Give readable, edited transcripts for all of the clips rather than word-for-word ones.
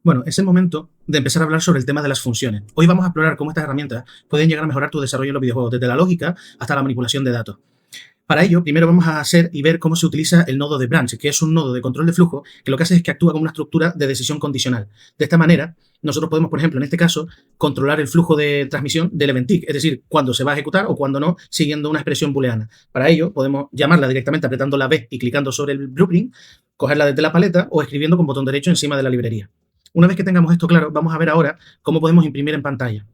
Bueno, es el momento de empezar a hablar sobre el tema de las funciones. Hoy vamos a explorar cómo estas herramientas pueden llegar a mejorar tu desarrollo en los videojuegos, desde la lógica hasta la manipulación de datos. Para ello, primero vamos a hacer y ver cómo se utiliza el nodo de branch, que es un nodo de control de flujo que lo que hace es que actúa como una estructura de decisión condicional. De esta manera, nosotros podemos, por ejemplo, en este caso, controlar el flujo de transmisión del event tick, es decir, cuándo se va a ejecutar o cuándo no, siguiendo una expresión booleana. Para ello, podemos llamarla directamente apretando la B y clicando sobre el blueprint, cogerla desde la paleta o escribiendo con botón derecho encima de la librería. Una vez que tengamos esto claro, vamos a ver ahora cómo podemos imprimir en pantalla.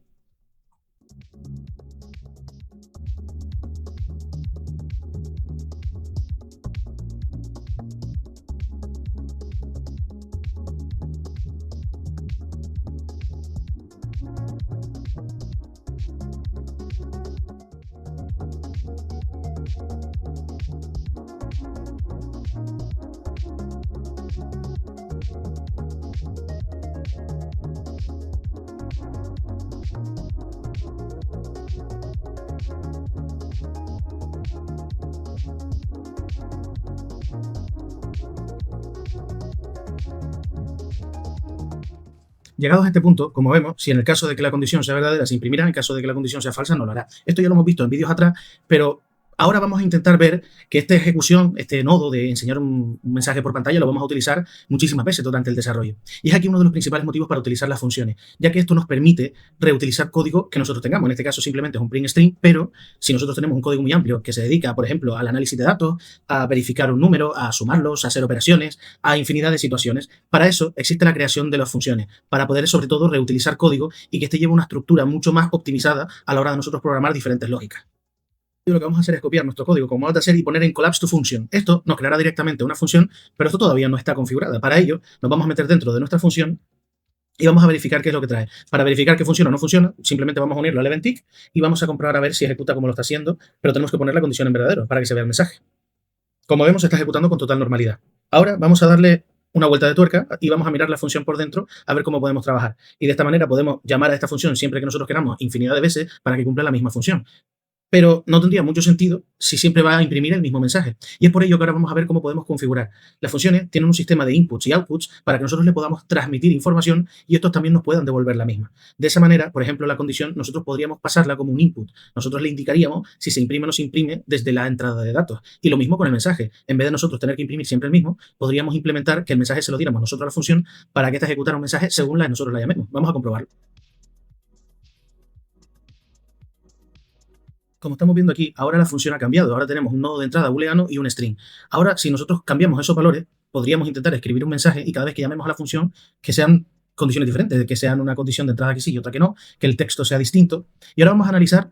Llegados a este punto, como vemos, si en el caso de que la condición sea verdadera se imprimirá, en caso de que la condición sea falsa no lo hará. Esto ya lo hemos visto en vídeos atrás, pero ahora vamos a intentar ver que esta ejecución, este nodo de enseñar un mensaje por pantalla, lo vamos a utilizar muchísimas veces durante el desarrollo. Y es aquí uno de los principales motivos para utilizar las funciones, ya que esto nos permite reutilizar código que nosotros tengamos. En este caso simplemente es un print string, pero si nosotros tenemos un código muy amplio que se dedica, por ejemplo, al análisis de datos, a verificar un número, a sumarlos, a hacer operaciones, a infinidad de situaciones, para eso existe la creación de las funciones, para poder sobre todo reutilizar código y que este lleve una estructura mucho más optimizada a la hora de nosotros programar diferentes lógicas. Y lo que vamos a hacer es copiar nuestro código como Alt+C y poner en collapse to function. Esto nos creará directamente una función, pero esto todavía no está configurada. Para ello, nos vamos a meter dentro de nuestra función y vamos a verificar qué es lo que trae. Para verificar que funciona o no funciona, simplemente vamos a unirlo al event tick y vamos a comprobar a ver si ejecuta como lo está haciendo, pero tenemos que poner la condición en verdadero para que se vea el mensaje. Como vemos, está ejecutando con total normalidad. Ahora vamos a darle una vuelta de tuerca y vamos a mirar la función por dentro a ver cómo podemos trabajar. Y de esta manera podemos llamar a esta función siempre que nosotros queramos infinidad de veces para que cumpla la misma función. Pero no tendría mucho sentido si siempre va a imprimir el mismo mensaje. Y es por ello que ahora vamos a ver cómo podemos configurar. Las funciones tienen un sistema de inputs y outputs para que nosotros le podamos transmitir información y estos también nos puedan devolver la misma. De esa manera, por ejemplo, la condición nosotros podríamos pasarla como un input. Nosotros le indicaríamos si se imprime o no se imprime desde la entrada de datos. Y lo mismo con el mensaje. En vez de nosotros tener que imprimir siempre el mismo, podríamos implementar que el mensaje se lo diéramos nosotros a la función para que ésta ejecutara un mensaje según nosotros la llamemos. Vamos a comprobarlo. Como estamos viendo aquí, ahora la función ha cambiado. Ahora tenemos un nodo de entrada booleano y un string. Ahora, si nosotros cambiamos esos valores, podríamos intentar escribir un mensaje y cada vez que llamemos a la función, que sean condiciones diferentes, de que sean una condición de entrada que sí y otra que no, que el texto sea distinto. Y ahora vamos a analizar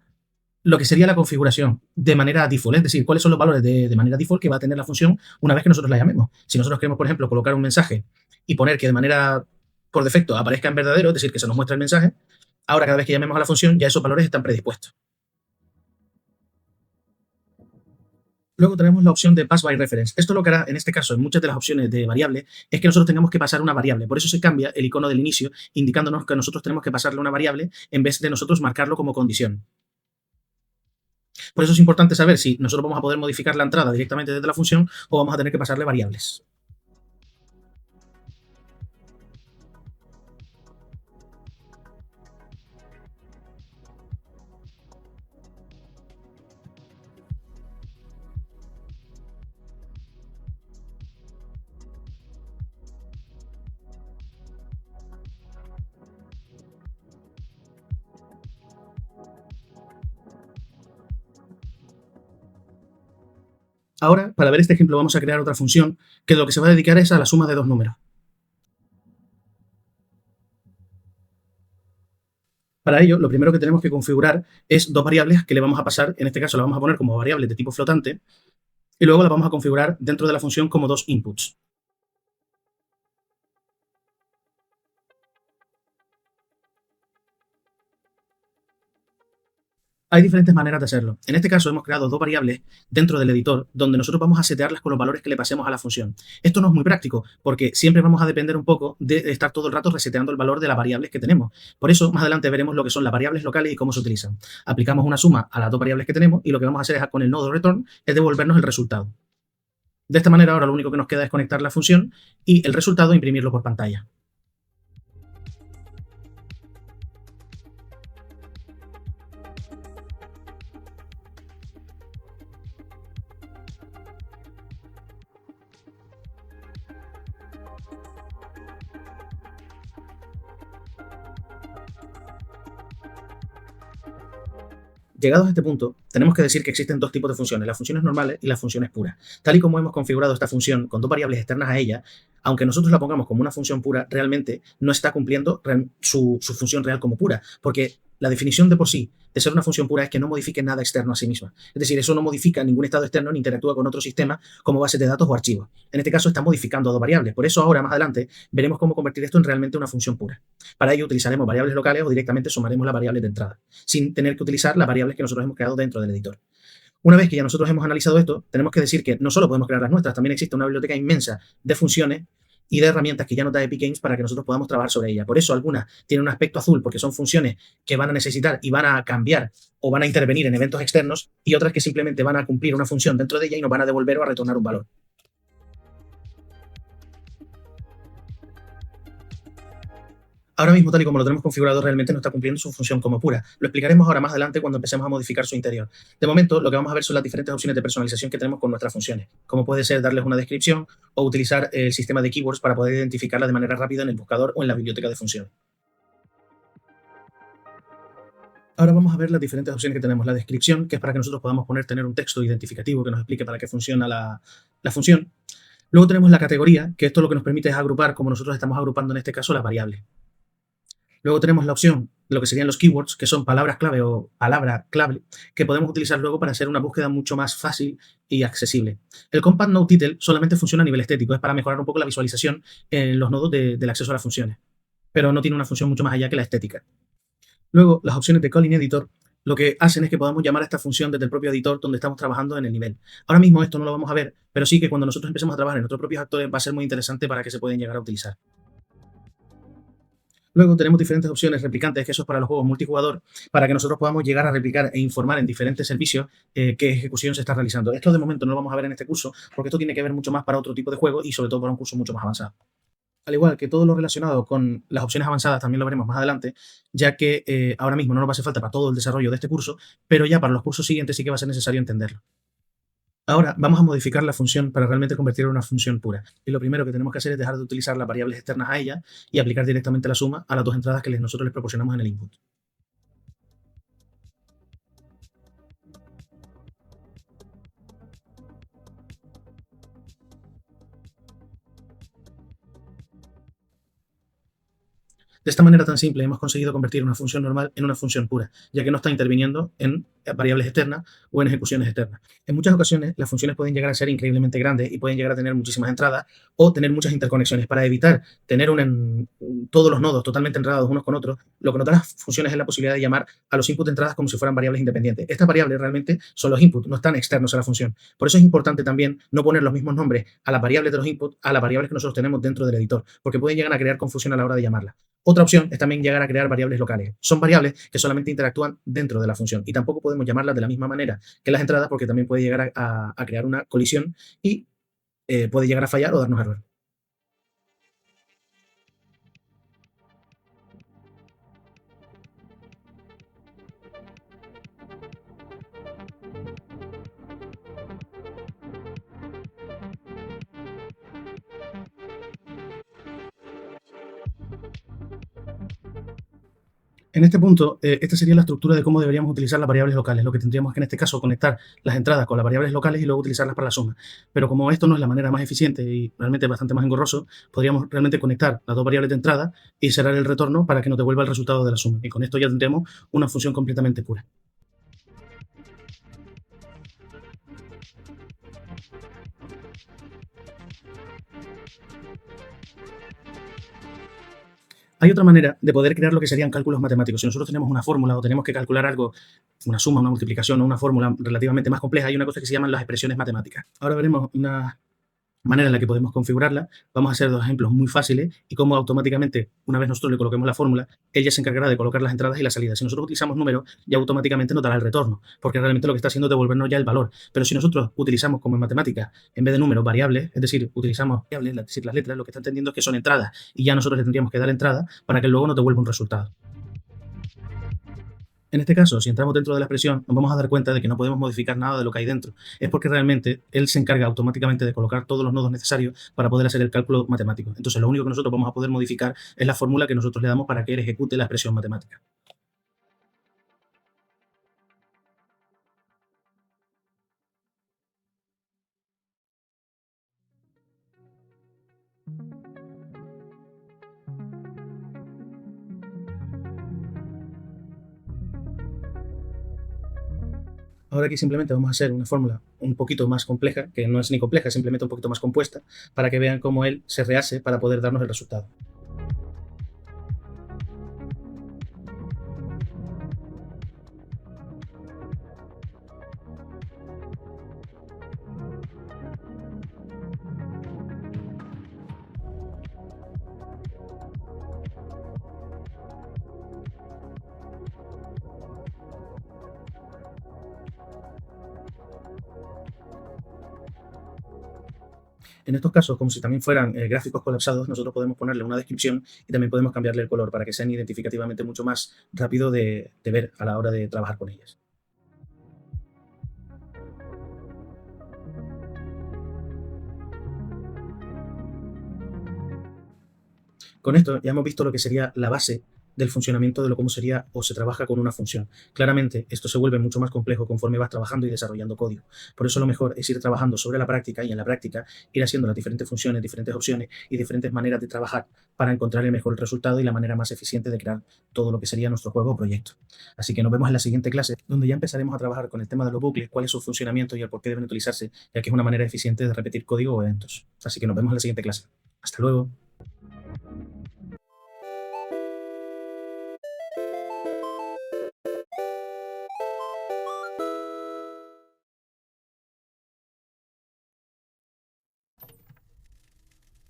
lo que sería la configuración de manera default, es decir, cuáles son los valores de manera default que va a tener la función una vez que nosotros la llamemos. Si nosotros queremos, por ejemplo, colocar un mensaje y poner que de manera por defecto aparezca en verdadero, es decir, que se nos muestre el mensaje, ahora cada vez que llamemos a la función ya esos valores están predispuestos. Luego tenemos la opción de pass by reference. Esto lo que hará, en este caso, en muchas de las opciones de variable, es que nosotros tengamos que pasar una variable. Por eso se cambia el icono del inicio, indicándonos que nosotros tenemos que pasarle una variable en vez de nosotros marcarlo como condición. Por eso es importante saber si nosotros vamos a poder modificar la entrada directamente desde la función o vamos a tener que pasarle variables. Ahora, para ver este ejemplo, vamos a crear otra función que lo que se va a dedicar es a la suma de dos números. Para ello, lo primero que tenemos que configurar es dos variables que le vamos a pasar, en este caso la vamos a poner como variables de tipo flotante, y luego la vamos a configurar dentro de la función como dos inputs. Hay diferentes maneras de hacerlo. En este caso hemos creado dos variables dentro del editor donde nosotros vamos a setearlas con los valores que le pasemos a la función. Esto no es muy práctico porque siempre vamos a depender un poco de estar todo el rato reseteando el valor de las variables que tenemos. Por eso más adelante veremos lo que son las variables locales y cómo se utilizan. Aplicamos una suma a las dos variables que tenemos y lo que vamos a hacer es con el nodo return es devolvernos el resultado. De esta manera ahora lo único que nos queda es conectar la función y el resultado imprimirlo por pantalla. Llegados a este punto, tenemos que decir que existen dos tipos de funciones, las funciones normales y las funciones puras. Tal y como hemos configurado esta función con dos variables externas a ella, aunque nosotros la pongamos como una función pura, realmente no está cumpliendo su función real como pura, porque la definición de por sí de ser una función pura es que no modifique nada externo a sí misma. Es decir, eso no modifica ningún estado externo ni interactúa con otro sistema como bases de datos o archivos. En este caso está modificando dos variables. Por eso ahora, más adelante, veremos cómo convertir esto en realmente una función pura. Para ello utilizaremos variables locales o directamente sumaremos las variables de entrada, sin tener que utilizar las variables que nosotros hemos creado dentro del editor. Una vez que ya nosotros hemos analizado esto, tenemos que decir que no solo podemos crear las nuestras, también existe una biblioteca inmensa de funciones y de herramientas que ya nos da Epic Games para que nosotros podamos trabajar sobre ella. Por eso algunas tienen un aspecto azul porque son funciones que van a necesitar y van a cambiar o van a intervenir en eventos externos, y otras que simplemente van a cumplir una función dentro de ella y nos van a devolver o a retornar un valor. Ahora mismo, tal y como lo tenemos configurado, realmente no está cumpliendo su función como pura. Lo explicaremos ahora más adelante cuando empecemos a modificar su interior. De momento, lo que vamos a ver son las diferentes opciones de personalización que tenemos con nuestras funciones, como puede ser darles una descripción o utilizar el sistema de keywords para poder identificarlas de manera rápida en el buscador o en la biblioteca de funciones. Ahora vamos a ver las diferentes opciones que tenemos. La descripción, que es para que nosotros podamos tener un texto identificativo que nos explique para qué funciona la función. Luego tenemos la categoría, que esto lo que nos permite es agrupar, como nosotros estamos agrupando en este caso, las variables. Luego tenemos la opción de lo que serían los keywords, que son palabras clave o palabra clave, que podemos utilizar luego para hacer una búsqueda mucho más fácil y accesible. El Compact No Title solamente funciona a nivel estético, es para mejorar un poco la visualización en los nodos del acceso a las funciones, pero no tiene una función mucho más allá que la estética. Luego, las opciones de Calling Editor lo que hacen es que podamos llamar a esta función desde el propio editor donde estamos trabajando en el nivel. Ahora mismo esto no lo vamos a ver, pero sí que cuando nosotros empecemos a trabajar en nuestros propios actores va a ser muy interesante para que se pueden llegar a utilizar. Luego tenemos diferentes opciones replicantes, que eso es para los juegos multijugador, para que nosotros podamos llegar a replicar e informar en diferentes servicios qué ejecución se está realizando. Esto de momento no lo vamos a ver en este curso, porque esto tiene que ver mucho más para otro tipo de juegos y sobre todo para un curso mucho más avanzado. Al igual que todo lo relacionado con las opciones avanzadas, también lo veremos más adelante, ya que ahora mismo no nos va a hacer falta para todo el desarrollo de este curso, pero ya para los cursos siguientes sí que va a ser necesario entenderlo. Ahora vamos a modificar la función para realmente convertirla en una función pura. Y lo primero que tenemos que hacer es dejar de utilizar las variables externas a ella y aplicar directamente la suma a las dos entradas que nosotros les proporcionamos en el input. De esta manera tan simple hemos conseguido convertir una función normal en una función pura, ya que no está interviniendo en variables externas o en ejecuciones externas. En muchas ocasiones las funciones pueden llegar a ser increíblemente grandes y pueden llegar a tener muchísimas entradas o tener muchas interconexiones. Para evitar tener todos los nodos totalmente enredados unos con otros, lo que nos da las funciones es la posibilidad de llamar a los inputs de entradas como si fueran variables independientes. Estas variables realmente son los inputs, no están externos a la función. Por eso es importante también no poner los mismos nombres a las variables de los inputs a las variables que nosotros tenemos dentro del editor, porque pueden llegar a crear confusión a la hora de llamarlas. Otra opción es también llegar a crear variables locales. Son variables que solamente interactúan dentro de la función y tampoco podemos llamarlas de la misma manera que las entradas porque también puede llegar a crear una colisión y puede llegar a fallar o darnos error. En este punto, esta sería la estructura de cómo deberíamos utilizar las variables locales. Lo que tendríamos que en este caso conectar las entradas con las variables locales y luego utilizarlas para la suma. Pero como esto no es la manera más eficiente y realmente bastante más engorroso, podríamos realmente conectar las dos variables de entrada y cerrar el retorno para que nos devuelva el resultado de la suma. Y con esto ya tendremos una función completamente pura. Hay otra manera de poder crear lo que serían cálculos matemáticos. Si nosotros tenemos una fórmula o tenemos que calcular algo, una suma, una multiplicación o una fórmula relativamente más compleja, hay una cosa que se llaman las expresiones matemáticas. Ahora veremos una manera en la que podemos configurarla. Vamos a hacer dos ejemplos muy fáciles y cómo automáticamente, una vez nosotros le coloquemos la fórmula, ella se encargará de colocar las entradas y las salidas. Si nosotros utilizamos números, ya automáticamente nos dará el retorno, porque realmente lo que está haciendo es devolvernos ya el valor. Pero si nosotros utilizamos como en matemáticas, en vez de números, variables, es decir, utilizamos variables, es decir, las letras, lo que está entendiendo es que son entradas y ya nosotros le tendríamos que dar entrada para que luego nos devuelva un resultado. En este caso, si entramos dentro de la expresión, nos vamos a dar cuenta de que no podemos modificar nada de lo que hay dentro. Es porque realmente él se encarga automáticamente de colocar todos los nodos necesarios para poder hacer el cálculo matemático. Entonces, lo único que nosotros vamos a poder modificar es la fórmula que nosotros le damos para que él ejecute la expresión matemática. Ahora aquí simplemente vamos a hacer una fórmula un poquito más compleja, que no es ni compleja, es simplemente un poquito más compuesta, para que vean cómo él se rehace para poder darnos el resultado. En estos casos, como si también fueran gráficos colapsados, nosotros podemos ponerle una descripción y también podemos cambiarle el color para que sean identificativamente mucho más rápido de ver a la hora de trabajar con ellas. Con esto ya hemos visto lo que sería la base del funcionamiento de lo cómo sería o se trabaja con una función. Claramente, esto se vuelve mucho más complejo conforme vas trabajando y desarrollando código. Por eso lo mejor es ir trabajando sobre la práctica y en la práctica ir haciendo las diferentes funciones, diferentes opciones y diferentes maneras de trabajar para encontrar el mejor resultado y la manera más eficiente de crear todo lo que sería nuestro juego o proyecto. Así que nos vemos en la siguiente clase, donde ya empezaremos a trabajar con el tema de los bucles, cuál es su funcionamiento y el por qué deben utilizarse, ya que es una manera eficiente de repetir código o eventos. Así que nos vemos en la siguiente clase. Hasta luego.